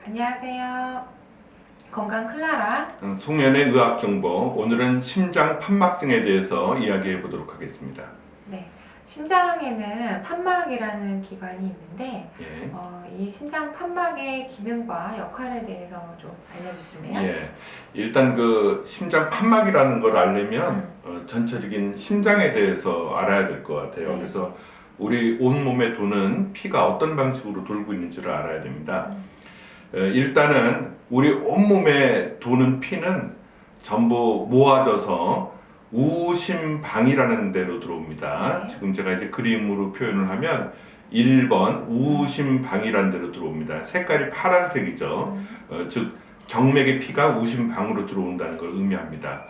안녕하세요. 건강 클라라. 송년의 의학 정보. 오늘은 심장 판막증에 대해서 이야기해 보도록 하겠습니다. 네, 심장에는 판막이라는 기관이 있는데 예. 이 심장 판막의 기능과 역할에 대해서 좀 알려주실래요? 예. 일단 그 심장 판막이라는 걸 알려면 전체적인 심장에 대해서 알아야 될 것 같아요. 네. 그래서 우리 온몸에 도는 피가 어떤 방식으로 돌고 있는지를 알아야 됩니다. 일단은 우리 온몸에 도는 피는 전부 모아져서 우심방이라는 데로 들어옵니다. 네. 지금 제가 이제 그림으로 표현을 하면 1번 우심방이라는 데로 들어옵니다. 색깔이 파란색이죠. 즉 정맥의 피가 우심방으로 들어온다는 걸 의미합니다.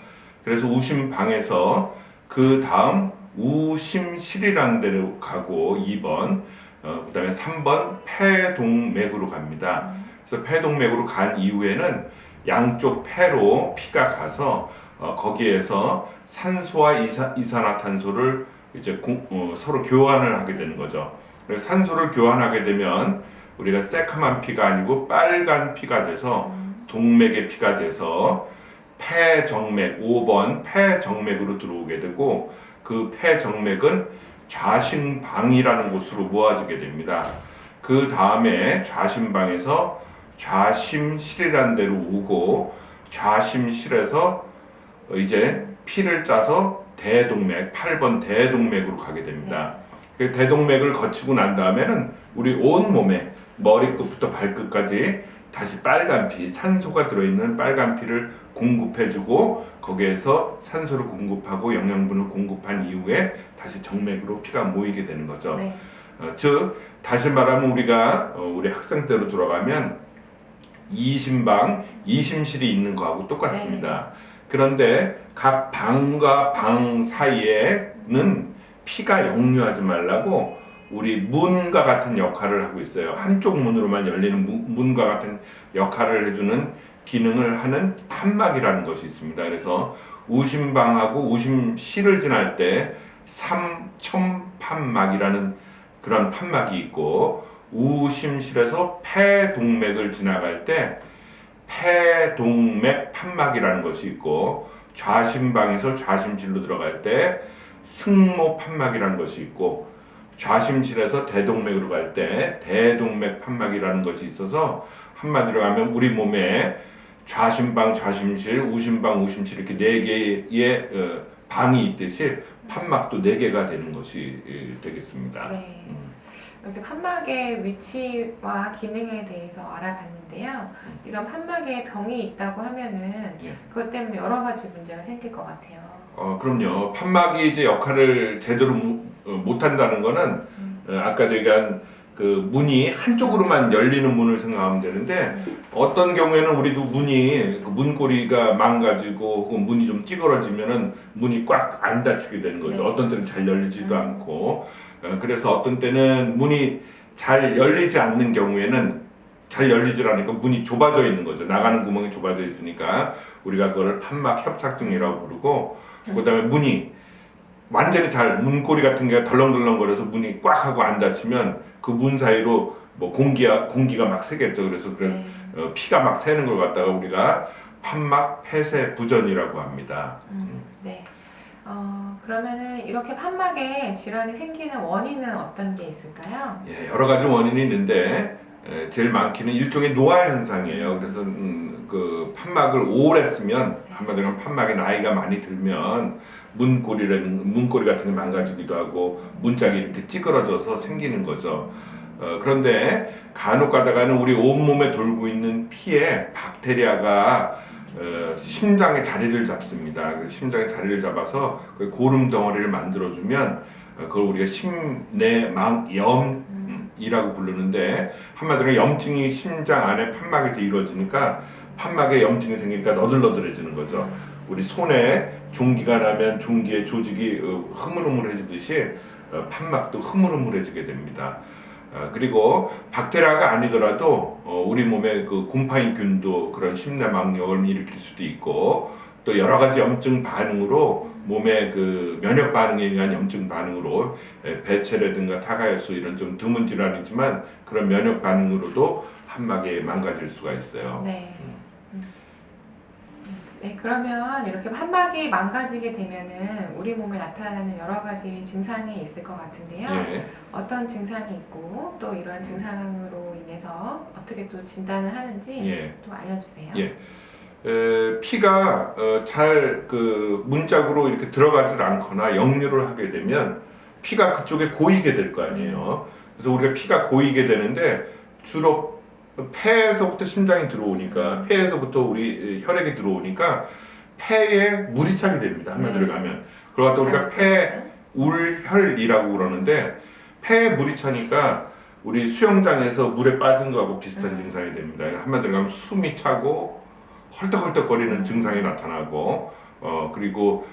그래서 우심방에서 그 다음 우심실이라는 데로 가고 2번, 그 다음에 3번 폐동맥으로 갑니다. 그래서 폐동맥으로 간 이후에는 양쪽 폐로 피가 가서 거기에서 산소와 이산화탄소를 이제 서로 교환을 하게 되는 거죠. 그래서 산소를 교환하게 되면 우리가 새카만 피가 아니고 빨간 피가 돼서 동맥의 피가 돼서 폐정맥 5번 폐정맥으로 들어오게 되고 그 폐정맥은 좌심방이라는 곳으로 모아지게 됩니다. 그 다음에 좌심방에서 좌심실이라는 데로 오고 좌심실에서 이제 피를 짜서 대동맥 8번 대동맥으로 가게 됩니다. 그 대동맥을 거치고 난 다음에는 우리 온몸에 머리끝부터 발끝까지 다시 빨간 피, 산소가 들어있는 빨간 피를 공급해주고 거기에서 산소를 공급하고 영양분을 공급한 이후에 다시 정맥으로 피가 모이게 되는 거죠. 네. 즉 다시 말하면 우리가 우리 학생 때로 돌아가면 이심방, 이심실이 있는 거하고 똑같습니다. 그런데 각 방과 방 사이에는 피가 역류하지 말라고 우리 문과 같은 역할을 하고 있어요. 한쪽 문으로만 열리는 문과 같은 역할을 해주는 기능을 하는 판막이라는 것이 있습니다. 그래서 우심방하고 우심실을 지날 때 삼천판막이라는 그런 판막이 있고 우심실에서 폐동맥을 지나갈 때 폐동맥 판막이라는 것이 있고 좌심방에서 좌심실로 들어갈 때 승모 판막이라는 것이 있고 좌심실에서 대동맥으로 갈 때 대동맥 판막이라는 것이 있어서 한마디로 하면 우리 몸에 좌심방, 좌심실, 우심방, 우심실 이렇게 네 개의 방이 있듯이 판막도 네 개가 되는 것이 되겠습니다. 네. 이렇게 판막의 위치와 기능에 대해서 알아봤는데요. 이런 판막에 병이 있다고 하면은 그것 때문에 여러 가지 문제가 생길 것 같아요. 그럼요. 판막이 이제 역할을 제대로 못한다는 거는 아까도 얘기한 그 문이 한쪽으로만 열리는 문을 생각하면 되는데 어떤 경우에는 우리도 문이 그 문고리가 망가지고 혹은 문이 좀 찌그러지면은 문이 꽉 안 닫히게 되는 거죠. 네. 어떤 때는 잘 열리지도 않고 그래서 어떤 때는 문이 잘 열리지 않는 경우에는 잘 열리질 않으니까 문이 좁아져 있는 거죠. 나가는 구멍이 좁아져 있으니까 우리가 그걸 판막 협착증이라고 부르고 그 다음에 문이 완전히 잘 문고리 같은 게 덜렁덜렁거려서 문이 꽉 하고 안 닫히면 그 문 사이로 뭐 공기가 막 새겠죠. 그래서 피가 막 새는 걸 갖다가 우리가 판막 폐쇄 부전이라고 합니다. 네. 그러면은 이렇게 판막에 질환이 생기는 원인은 어떤 게 있을까요? 예, 여러 가지 원인이 있는데 제일 많기는 일종의 노화 현상이에요. 그래서 그 판막을 오래 쓰면 한마디로 하면 판막에 나이가 많이 들면 문고리 같은 게 망가지기도 하고 문짝이 이렇게 찌그러져서 생기는 거죠. 그런데 간혹 가다가는 우리 온몸에 돌고 있는 피에 박테리아가 심장에 자리를 잡습니다. 심장에 자리를 잡아서 그 고름 덩어리를 만들어주면 그걸 우리가 심내막염이라고 부르는데 한마디로 염증이 심장 안에 판막에서 이루어지니까 판막에 염증이 생기니까 너덜너덜해지는 거죠. 우리 손에 종기가 나면 종기의 조직이 흐물흐물해지듯이 판막도 흐물흐물해지게 됩니다. 그리고 박테리아가 아니더라도 우리 몸에 그 곰팡이균도 그런 심내막염을 일으킬 수도 있고 또 여러 가지 염증 반응으로 몸의 그 면역 반응에 의한 염증 반응으로 배체라든가 타가열수 이런 좀 드문 질환이지만 그런 면역 반응으로도 판막이 망가질 수가 있어요. 네. 네, 그러면 이렇게 판막이 망가지게 되면은 우리 몸에 나타나는 여러 가지 증상이 있을 것 같은데요. 예. 어떤 증상이 있고 또 이러한 증상으로 인해서 어떻게 또 진단을 하는지 예. 또 알려주세요. 예. 피가 잘 그 문짝으로 이렇게 들어가질 않거나 역류를 하게 되면 피가 그쪽에 고이게 될 거 아니에요. 그래서 우리가 피가 고이게 되는데 주로 폐에서부터 심장이 들어오니까 폐에서부터 우리 혈액이 들어오니까 폐에 물이 차게 됩니다. 한마디로 가면. 그러다 우리가 폐울혈이라고 그러는데 폐에 물이 차니까 우리 수영장에서 물에 빠진 거하고 비슷한 증상이 됩니다. 한마디로 가면 숨이 차고 헐떡헐떡거리는 증상이 나타나고 그리고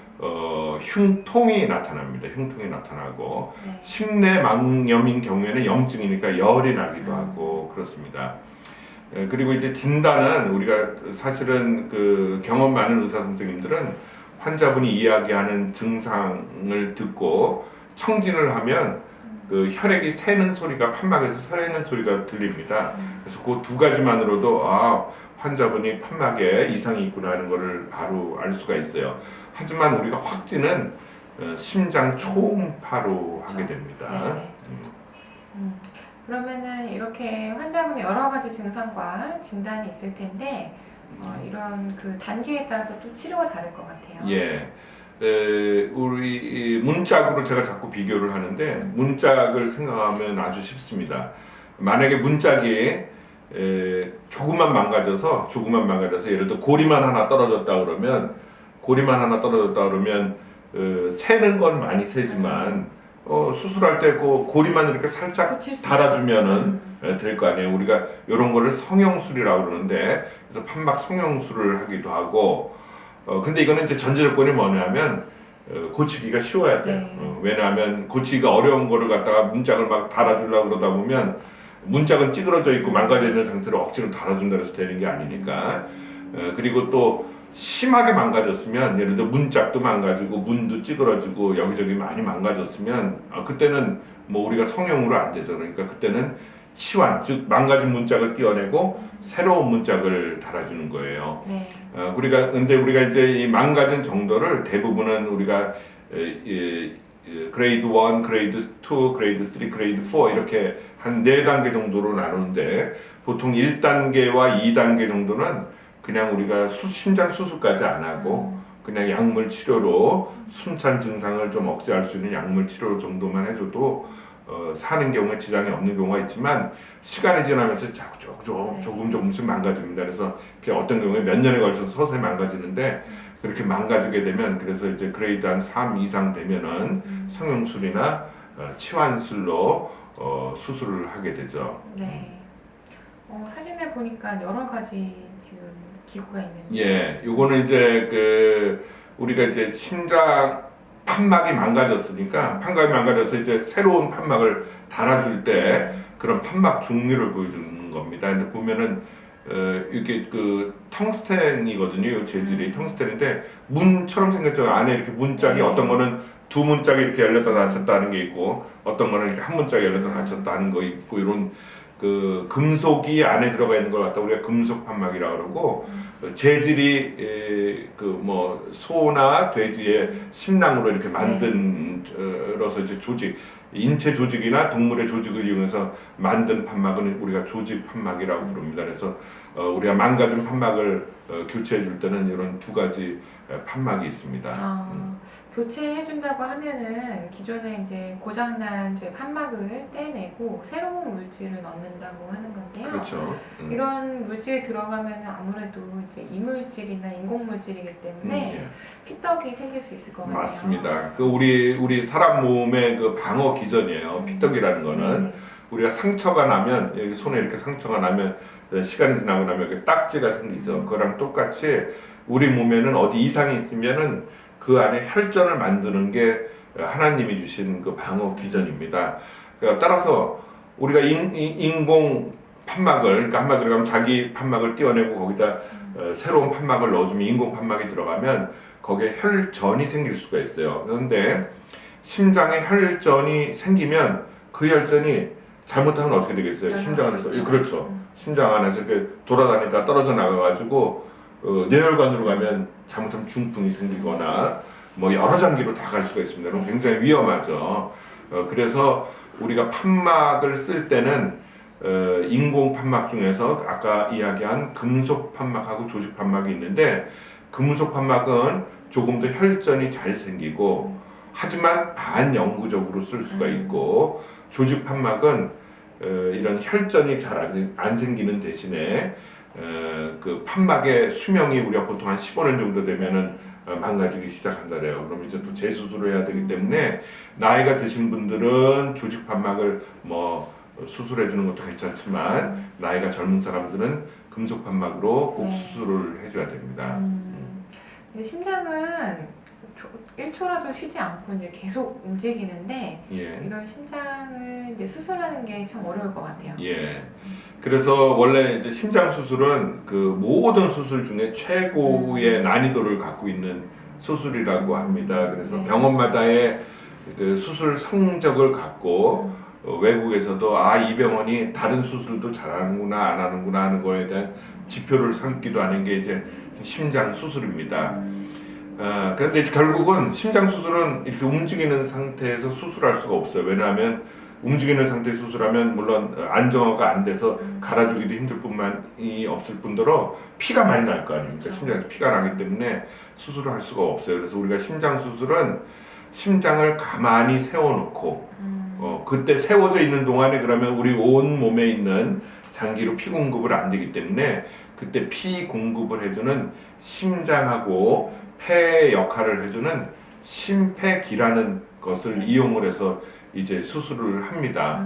흉통이 나타납니다. 흉통이 나타나고 네. 심내망염인 경우에는 염증이니까 열이 나기도 하고 그렇습니다. 그리고 이제 진단은 우리가 사실은 그 경험 많은 의사 선생님들은 환자분이 이야기하는 증상을 듣고 청진을 하면 그 혈액이 새는 소리가 판막에서 새는 소리가 들립니다. 그래서 그 두 가지만으로도 환자분이 판막에 이상이 있구나 하는 것을 바로 알 수가 있어요. 하지만 우리가 확진은 심장 초음파로 하게 됩니다. 네네. 그러면은 이렇게 환자분의 여러 가지 증상과 진단이 있을 텐데 이런 그 단계에 따라서 또 치료가 다를 것 같아요. 예. 우리 문짝으로 제가 자꾸 비교를 하는데 문짝을 생각하면 아주 쉽습니다. 만약에 문짝이 조금만 망가져서 예를 들어 고리만 하나 떨어졌다 그러면 새는 건 많이 새지만 수술할 때 그 고리만 이렇게 살짝 달아주면은 될 거 아니에요. 우리가 이런 거를 성형술이라고 그러는데 그래서 판막 성형술을 하기도 하고 근데 이거는 이제 전제 조건이 뭐냐면 고치기가 쉬워야 돼요. 네. 왜냐하면 고치기가 어려운 거를 갖다가 문짝을 막 달아주려고 그러다 보면 문짝은 찌그러져 있고 망가져 있는 상태로 억지로 달아준다 해서 되는 게 아니니까 그리고 또 심하게 망가졌으면 예를 들어 문짝도 망가지고 문도 찌그러지고 여기저기 많이 망가졌으면 그때는 뭐 우리가 성형으로 안 되죠. 그러니까 그때는 치환, 즉 망가진 문짝을 띄어내고 새로운 문짝을 달아주는 거예요. 네. 근데 우리가 이제 이 망가진 정도를 대부분은 우리가 그레이드 1, 그레이드 2, 그레이드 3, 그레이드 4 이렇게 한 4단계 정도로 나누는데 보통 1단계와 2단계 정도는 그냥 우리가 심장 수술까지 안 하고 그냥 약물 치료로 숨찬 증상을 좀 억제할 수 있는 약물 치료 정도만 해줘도 사는 경우에 지장이 없는 경우가 있지만 시간이 지나면서 조금씩 망가집니다. 그래서 어떤 경우에 몇 년에 걸쳐서 서서히 망가지는데 그렇게 망가지게 되면 그래서 이제 그레이드 한 3 이상 되면은 성형술이나 치환술로 수술을 하게 되죠. 네. 사진에 보니까 여러 가지 지금 기구가 있는데. 예, 요거는 이제 우리가 이제 심장 판막이 망가져서 이제 새로운 판막을 달아줄 때 그런 판막 종류를 보여주는 겁니다. 근데 보면은 이게 그 텅스텐이거든요. 이 재질이 텅스텐인데 문처럼 생겼죠. 안에 이렇게 문짝이 어떤 거는 두 문짝이 이렇게 열렸다 닫혔다 하는 게 있고 어떤 거는 이렇게 한 문짝이 열렸다 닫혔다 하는 거 있고 이런 그 금속이 안에 들어가 있는 걸 갖다 우리가 금속 판막이라고 그러고 재질이 그 뭐 소나 돼지의 심낭으로 이렇게 만든어서 이제 조직 인체 조직이나 동물의 조직을 이용해서 만든 판막은 우리가 조직 판막이라고 부릅니다. 그래서 우리가 망가진 판막을 교체해 줄 때는 이런 두 가지 판막이 있습니다. 교체해 준다고 하면은 기존에 이제 고장난 저희 판막을 떼내고 새로운 물질을 넣는다고 하는 건데요. 그렇죠. 이런 물질이 들어가면은 아무래도 이제 이물질이나 인공 물질이기 때문에 예. 피떡이 생길 수 있을 것 같아요. 맞습니다. 그 우리 사람 몸의 그 방어 기전이에요. 피떡이라는 거는 우리가 상처가 나면 여기 손에 이렇게 상처가 나면 시간이 지나고 나면 이렇게 딱지가 생기죠. 그거랑 똑같이 우리 몸에는 어디 이상이 있으면은 그 안에 혈전을 만드는 게 하나님이 주신 그 방어 기전입니다. 따라서 우리가 인공 판막을 그러니까 한마디로 하면 자기 판막을 띄어내고 거기다 새로운 판막을 넣어주면 인공 판막이 들어가면 거기에 혈전이 생길 수가 있어요. 그런데 심장에 혈전이 생기면 그 혈전이 잘못하면 어떻게 되겠어요? 심장 안에서 그렇죠. 심장 안에서 이렇게 돌아다니다 떨어져 나가가지고 뇌혈관으로 가면 잘못하면 중풍이 생기거나 뭐 여러 장기로 다 갈 수가 있습니다. 그럼 굉장히 위험하죠. 그래서 우리가 판막을 쓸 때는 인공 판막 중에서 아까 이야기한 금속 판막하고 조직 판막이 있는데 금속 판막은 조금 더 혈전이 잘 생기고 하지만 반영구적으로 쓸 수가 있고 조직 판막은 이런 혈전이 잘 안 생기는 대신에 그 판막의 수명이 우리가 보통 한 15년 정도 되면은 망가지기 시작한다 그래요. 그럼 이제 또 재수술을 해야 되기 때문에 나이가 드신 분들은 조직 판막을 뭐 수술해 주는 것도 괜찮지만 나이가 젊은 사람들은 금속 판막으로 꼭 수술을 해줘야 됩니다. 근데 심장은 1초라도 쉬지 않고 이제 계속 움직이는데 이런 심장을 이제 수술하는 게 참 어려울 것 같아요. 그래서 원래 이제 심장 수술은 그 모든 수술 중에 최고의 난이도를 갖고 있는 수술이라고 합니다. 그래서 병원마다의 그 수술 성적을 갖고 외국에서도 이 병원이 다른 수술도 잘하는구나 안 하는구나 하는 거에 대한 지표를 삼기도 하는 게 이제 심장 수술입니다. 그런데 이제 결국은 심장 수술은 이렇게 움직이는 상태에서 수술할 수가 없어요. 왜냐하면 움직이는 상태에서 수술하면 물론 안정화가 안 돼서 갈아주기도 힘들 뿐만이 없을 뿐더러 피가 많이 날 거 아닙니까? 심장에서 피가 나기 때문에 수술을 할 수가 없어요. 그래서 우리가 심장 수술은 심장을 가만히 세워놓고 그때 세워져 있는 동안에 그러면 우리 온 몸에 있는 장기로 피 공급을 안 되기 때문에 그때 피 공급을 해주는 심장하고 폐 역할을 해주는 심폐기라는 것을 이용을 해서 이제 수술을 합니다.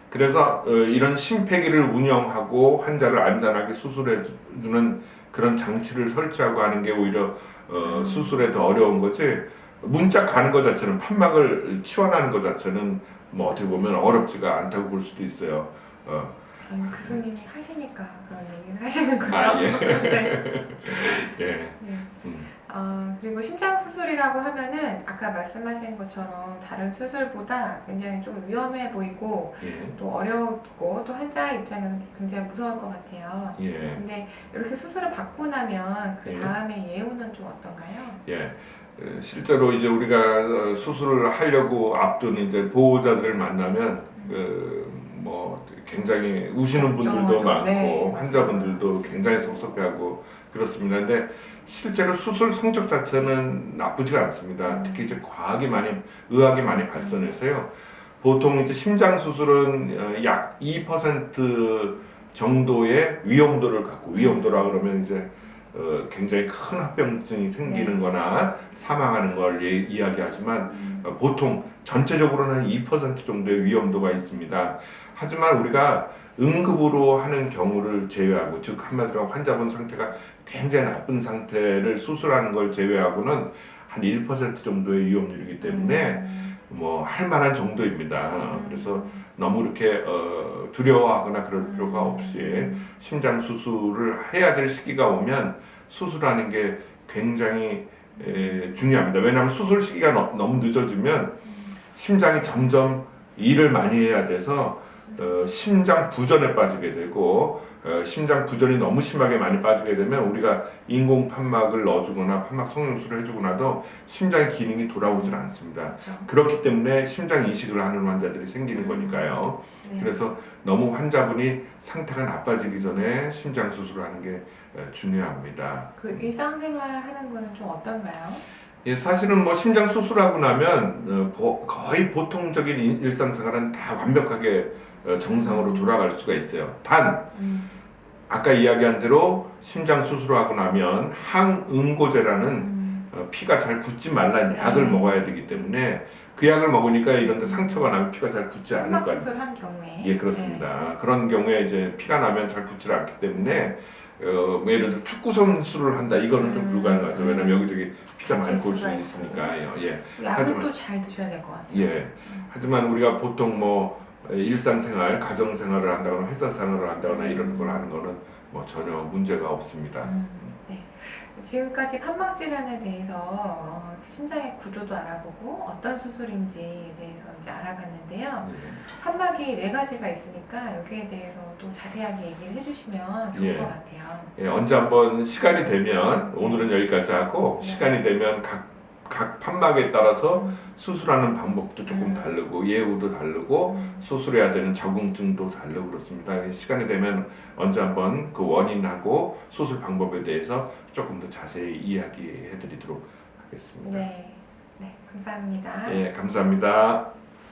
그래서 이런 심폐기를 운영하고 환자를 안전하게 수술해주는 그런 장치를 설치하고 하는 게 오히려 수술에 더 어려운 거지 문짝 가는 것 자체는 판막을 치환하는 것 자체는 뭐 어떻게 보면 어렵지가 않다고 볼 수도 있어요. 교수님이 하시니까 그런 얘기를 하시는 거죠. 그리고 심장 수술이라고 하면은 아까 말씀하신 것처럼 다른 수술보다 굉장히 좀 위험해 보이고 또 어렵고 또 환자 입장에서 굉장히 무서울 것 같아요. 근데 이렇게 수술을 받고 나면 그 다음에 예후는 좀 어떤가요? 실제로 이제 우리가 수술을 하려고 앞둔 이제 보호자들을 만나면 뭐 굉장히 우시는 분들도 많고 환자분들도 굉장히 섭섭해하고 그렇습니다. 근데 실제로 수술 성적 자체는 나쁘지가 않습니다. 특히 이제 의학이 많이 발전해서요. 보통 이제 심장 수술은 약 2% 정도의 위험도를 갖고 위험도라 그러면 이제 굉장히 큰 합병증이 생기는 거나 사망하는 걸 이야기하지만 보통 전체적으로는 한 2% 정도의 위험도가 있습니다. 하지만 우리가 응급으로 하는 경우를 제외하고 즉 한마디로 환자분 상태가 굉장히 나쁜 상태를 수술하는 걸 제외하고는 한 1% 정도의 위험률이기 때문에 뭐 할 만한 정도입니다. 그래서 너무 이렇게 두려워하거나 그럴 필요가 없이 심장 수술을 해야 될 시기가 오면 수술하는 게 굉장히 중요합니다. 왜냐하면 수술 시기가 너무 늦어지면 심장이 점점 일을 많이 해야 돼서 심장 부전에 빠지게 되고 심장 부전이 너무 심하게 많이 빠지게 되면 우리가 인공 판막을 넣어주거나 판막 성형수술을 해주고 나도 심장 기능이 돌아오질 않습니다. 그렇기 때문에 심장 이식을 하는 환자들이 생기는 거니까요. 그래서 너무 환자분이 상태가 나빠지기 전에 심장 수술을 하는 게 중요합니다. 그 일상생활 하는 거는 좀 어떤가요? 사실은 뭐 심장 수술하고 나면 거의 보통적인 일상생활은 다 완벽하게 정상으로 돌아갈 수가 있어요. 단 아까 이야기한 대로 심장 수술하고 나면 항응고제라는 피가 잘 굳지 말라는 약을 먹어야 되기 때문에 그 약을 먹으니까 이런 데 상처가 나면 피가 잘 굳지 않을 거예요. 수술한 경우에. 그렇습니다. 그런 경우에 이제 피가 나면 잘 굳지 않기 때문에 예를 들어 축구 선수를 한다 이거는 좀 불가능하죠. 왜냐면 여기저기 피가 많이 골 수 있으니까요. 약을 또 잘 드셔야 될 것 같아요. 하지만 우리가 보통 뭐 일상생활, 가정생활을 한다거나 회사 생활을 한다거나 이런 걸 하는 거는 뭐 전혀 문제가 없습니다. 지금까지 판막 질환에 대해서 심장의 구조도 알아보고 어떤 수술인지에 대해서 이제 알아봤는데요. 판막이 4가지가 있으니까 여기에 대해서 또 자세하게 얘기를 해주시면 좋을 것 같아요. 예, 언제 한번 시간이 되면 오늘은 여기까지 하고 네. 시간이 되면 각 판막에 따라서 수술하는 방법도 조금 다르고 예후도 다르고 수술해야 되는 적응증도 다르고 그렇습니다. 시간이 되면 언제 한번 그 원인하고 수술 방법에 대해서 조금 더 자세히 이야기해 드리도록 하겠습니다. 네, 감사합니다. 예, 감사합니다.